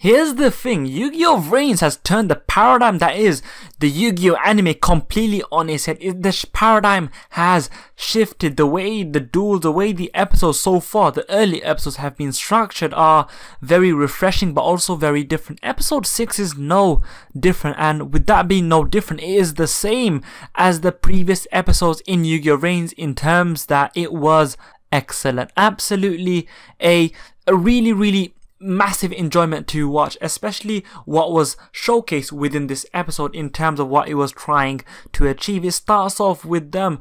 Here's the thing, Yugioh Vrains has turned the paradigm that is the Yu-Gi-Oh anime completely on its head. The paradigm has shifted. The way the duels, the way the episodes so far, the early episodes have been structured are very refreshing but also very different. Episode 6 is no different, and with that being no different, it is the same as the previous episodes in Yugioh Vrains in terms that it was excellent. Absolutely a really massive enjoyment to watch, especially what was showcased within this episode in terms of what it was trying to achieve. It starts off with them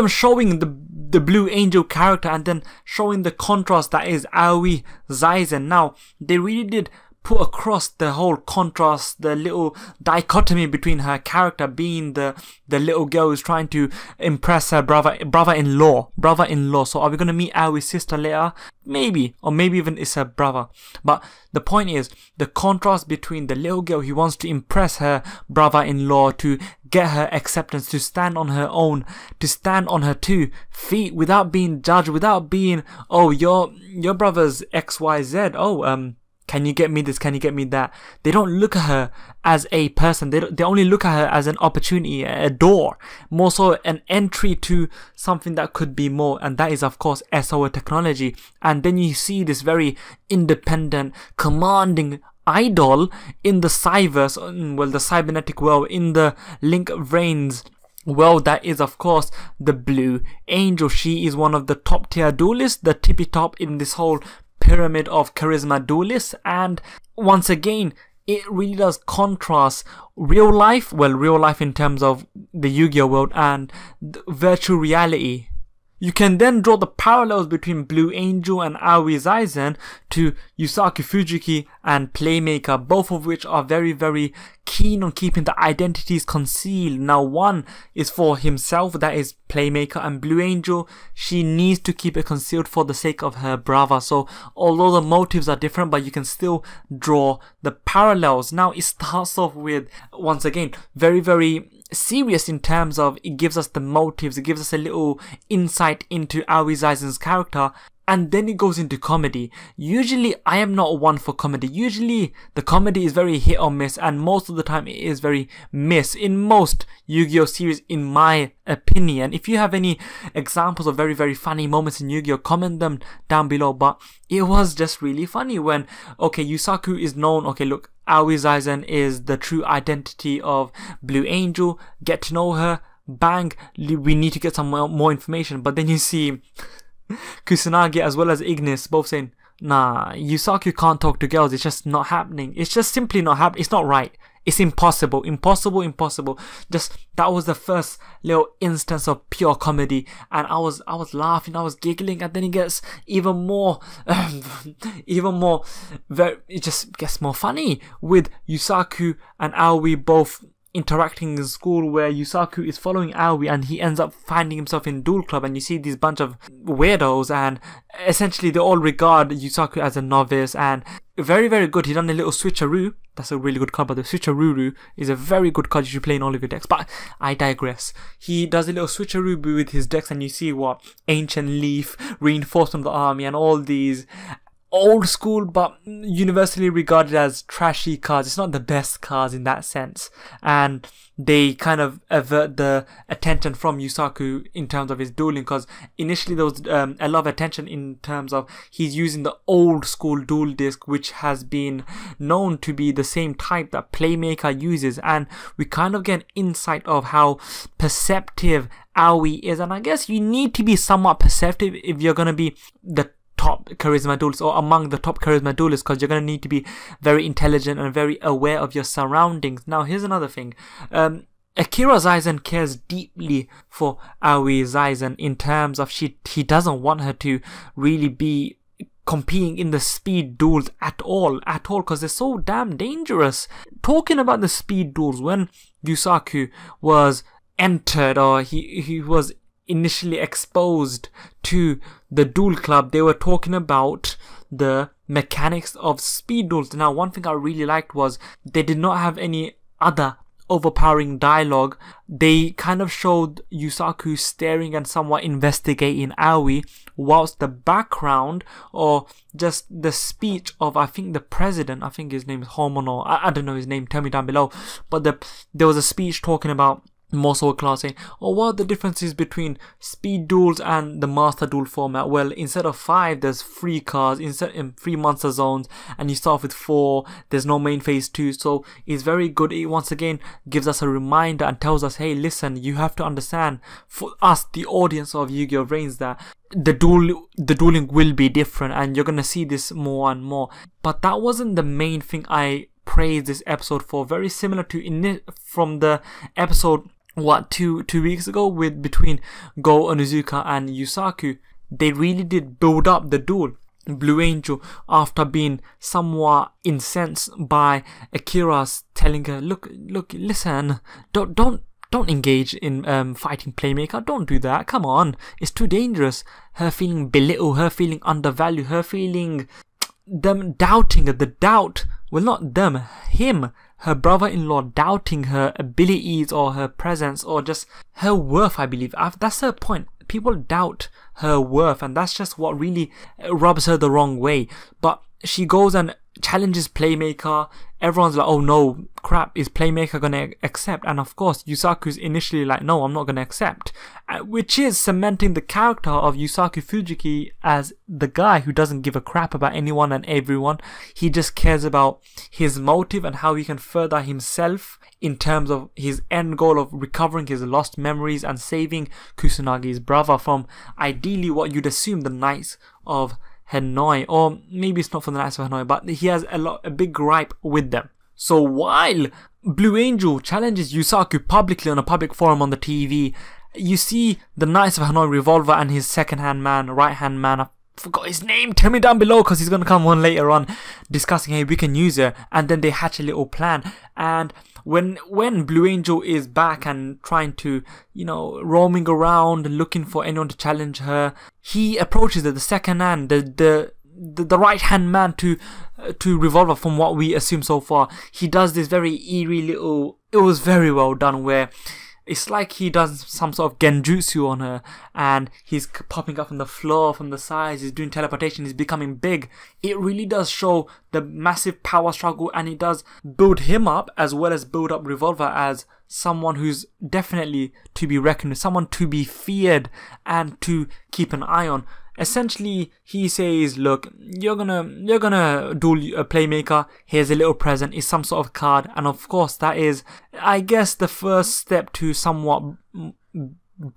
showing the Blue Angel character and then showing the contrast that is Aoi Zaizen. Now, they really did put across the whole contrast, the little dichotomy between her character being the little girl who's trying to impress her brother-in-law. So are we going to meet Aoi's sister later? Maybe, or maybe even it's her brother. But the point is, the contrast between the little girl who wants to impress her brother-in-law, to get her acceptance, to stand on her own, to stand on her 2 feet without being judged, without being, oh, your brother's XYZ, oh, can you get me this? Can you get me that? They don't look at her as a person. They only look at her as an opportunity, a door, more so an entry to something that could be more, and that is of course SOA technology. And then you see this very independent, commanding idol in the Cyverse, well, the cybernetic world, in the Link Vrains world, that is of course the Blue Angel. She is one of the top tier duelists, the tippy top in this whole pyramid of charisma duelists, and once again it really does contrast real life in terms of the Yu-Gi-Oh world and virtual reality. You can then draw the parallels between Blue Angel and Aoi Zaizen to Yusaku Fujiki and Playmaker, both of which are very keen on keeping the identities concealed. Now, one is for himself, that is Playmaker, and Blue Angel, she needs to keep it concealed for the sake of her brother. So although the motives are different, but you can still draw the parallels. Now it starts off with, once again, very serious in terms of it gives us the motives, it gives us a little insight into Aoi Zaizen's character, and then it goes into comedy. Usually I am not one for comedy. Usually the comedy is very hit or miss, and most of the time it is very miss in most Yu-Gi-Oh series, in my opinion. If you have any examples of very funny moments in Yu-Gi-Oh, comment them down below. But it was just really funny when, okay, Yusaku is known, okay, look, Aoi Zaizen is the true identity of Blue Angel, get to know her, bang, we need to get some more information. But then you see Kusanagi as well as Ignis both saying, nah, Yusaku can't talk to girls, it's just not happening, it's just simply not happening, it's not right, it's impossible. Just, that was the first little instance of pure comedy, and I was laughing, I was giggling, and then it gets even more it just gets more funny with Yusaku and Aoi both interacting in school, where Yusaku is following Aoi and he ends up finding himself in duel club, and you see these bunch of weirdos, and essentially they all regard Yusaku as a novice. And very good, he done a little switcheroo. That's a really good card, but the switcheroo is a very good card you should play in all of your decks, but I digress. He does a little switcheroo with his decks, and you see what Ancient Leaf, Reinforcement of the Army, and all these old school but universally regarded as trashy cards. It's not the best cards in that sense, and they kind of avert the attention from Yusaku in terms of his dueling, because initially there was a lot of attention in terms of he's using the old school duel disc, which has been known to be the same type that Playmaker uses, and we kind of get an insight of how perceptive Aoi is. And I guess you need to be somewhat perceptive if you're going to be the top charisma duelist, or among the top charisma duelists, because you're going to need to be very intelligent and very aware of your surroundings. Now here's another thing, Akira Zaizen cares deeply for Aoi Zaizen in terms of he doesn't want her to really be competing in the speed duels at all, because they're so damn dangerous. Talking about the speed duels, when Yusaku was entered, or he was initially exposed to the duel club, they were talking about the mechanics of speed duels. Now, one thing I really liked was they did not have any other overpowering dialogue. They kind of showed Yusaku staring and somewhat investigating Aoi, whilst the background, or just the speech of, I think, the president, I think his name is Homono, I don't know his name, tell me down below, but there was a speech talking about Muscle class saying, oh, what are the differences between speed duels and the master duel format? Well, instead of 5, there's 3 cars, instead in 3 monster zones, and you start off with 4, there's no main phase 2, so it's very good. It once again gives us a reminder and tells us, hey, listen, you have to understand, for us, the audience of Yugioh Vrains, that the dueling will be different, and you're gonna see this more and more. But that wasn't the main thing I praised this episode for. Very similar to from the episode, what, two weeks ago, with between Go Onizuka and Yusaku, they really did build up the duel. Blue Angel, after being somewhat incensed by Akira telling her, look, listen, don't engage in fighting Playmaker, don't do that, come on, it's too dangerous. Her feeling belittled, her feeling undervalued, her feeling them doubting her, the doubt, well, not them, him, her brother-in-law doubting her abilities or her presence or just her worth, I believe. That's her point. People doubt her worth, and that's just what really rubs her the wrong way. But she goes and challenges Playmaker. Everyone's like, oh no, crap, is Playmaker gonna accept? And of course, Yusaku's initially like, no, I'm not gonna accept. Which is cementing the character of Yusaku Fujiki as the guy who doesn't give a crap about anyone and everyone. He just cares about his motive and how he can further himself in terms of his end goal of recovering his lost memories and saving Kusanagi's brother from ideally what you'd assume the Knights of Hanoi, or maybe it's not for the Knights of Hanoi, but he has a big gripe with them. So while Blue Angel challenges Yusaku publicly on a public forum on the TV, you see the Knights of Hanoi Revolver and his second-hand man, right-hand man, I forgot his name, tell me down below because he's going to come on later on, discussing, hey, we can use her, and then they hatch a little plan. And when Blue Angel is back and trying to, roaming around looking for anyone to challenge her, he approaches the second hand, the right hand man to Revolver. From what we assume so far, he does this very eerie little, it was very well done, where it's like he does some sort of genjutsu on her, and he's popping up on the floor from the sides, he's doing teleportation, he's becoming big. It really does show the massive power struggle, and it does build him up as well as build up Revolver as someone who's definitely to be reckoned with, someone to be feared and to keep an eye on. Essentially, he says, look, you're gonna duel a Playmaker, here's a little present, it's some sort of card, and of course that is, I guess, the first step to somewhat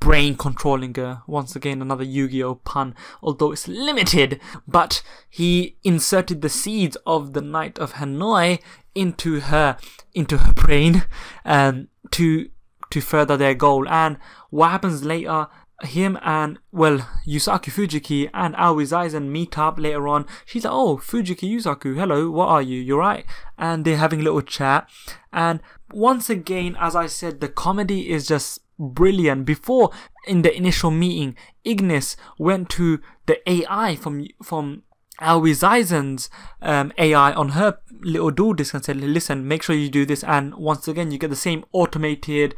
brain controlling her. Once again, another Yu-Gi-Oh pun, although it's limited, but he inserted the seeds of the Knight of Hanoi into her brain to further their goal. And what happens later, him and, well, Yusaku Fujiki and Aoi Zaizen meet up later on. She's like, oh, Fujiki, Yusaku, hello, what are you? You're right. And they're having a little chat. And once again, as I said, the comedy is just brilliant. Before, in the initial meeting, Ignis went to the AI from Aoi Zaizen's AI on her little duel disc and said, listen, make sure you do this. And once again, you get the same automated,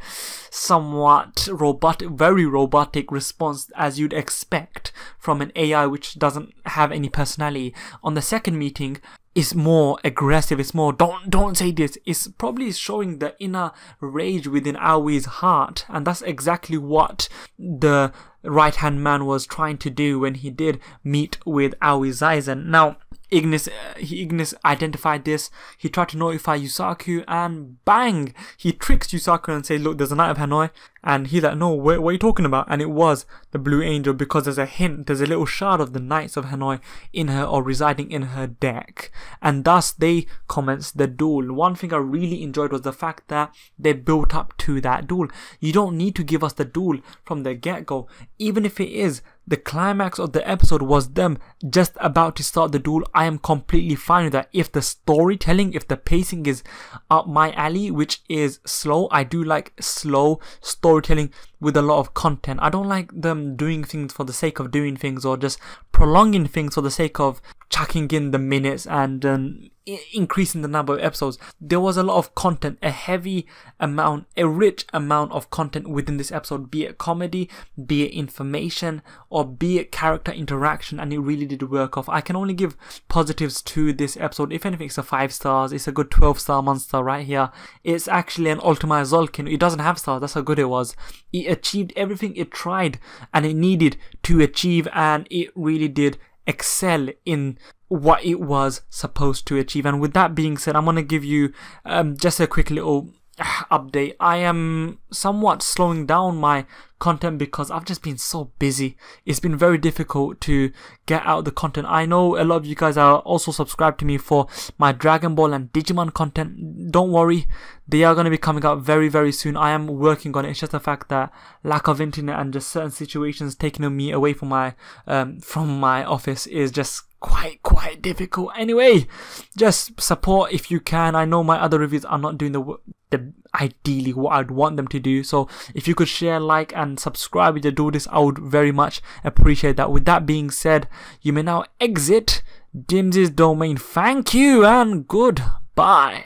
somewhat robotic, very robotic response as you'd expect from an AI which doesn't have any personality. On the second meeting, it's more aggressive, it's more, don't say this. It's probably showing the inner rage within Aoi's heart, and that's exactly what the right hand man was trying to do when he did meet with Aoi Zaizen. Now, Ignis identified this. He tried to notify Yusaku, and bang, he tricks Yusaku and says, look, there's a Knight of Hanoi. And he's like, no, what are you talking about? And it was the Blue Angel, because there's a hint, there's a little shard of the Knights of Hanoi in her, or residing in her deck. And thus they commenced the duel. One thing I really enjoyed was the fact that they built up to that duel. You don't need to give us the duel from the get-go. Even if it is the climax of the episode was them just about to start the duel, I am completely fine with that. If the storytelling, if the pacing is up my alley, which is slow, I do like slow storytelling with a lot of content. I don't like them doing things for the sake of doing things, or just prolonging things for the sake of chucking in the minutes and increasing the number of episodes. There was a lot of content, a rich amount of content within this episode, be it comedy, be it information, or be it character interaction, and it really did work off. I can only give positives to this episode. If anything, it's a 5 stars. It's a good 12-star monster right here. It's actually an Ultima Zolkin. It doesn't have stars, that's how good it was. It achieved everything it tried and it needed to achieve, and it really did excel in what it was supposed to achieve. And with that being said, I'm going to give you just a quick little update. I am somewhat slowing down my content because I've just been so busy. It's been very difficult to get out the content. I know a lot of you guys are also subscribed to me for my Dragon Ball and Digimon content. Don't worry, they are going to be coming out very, very soon. I am working on it. It's just the fact that lack of internet and just certain situations taking me away from my office is just quite difficult. Anyway, just support if you can. I know my other reviews are not doing the ideally what I'd want them to do, so if you could share, like, and subscribe to do this, I would very much appreciate that. With that being said, you may now exit Dims's domain. Thank you and goodbye.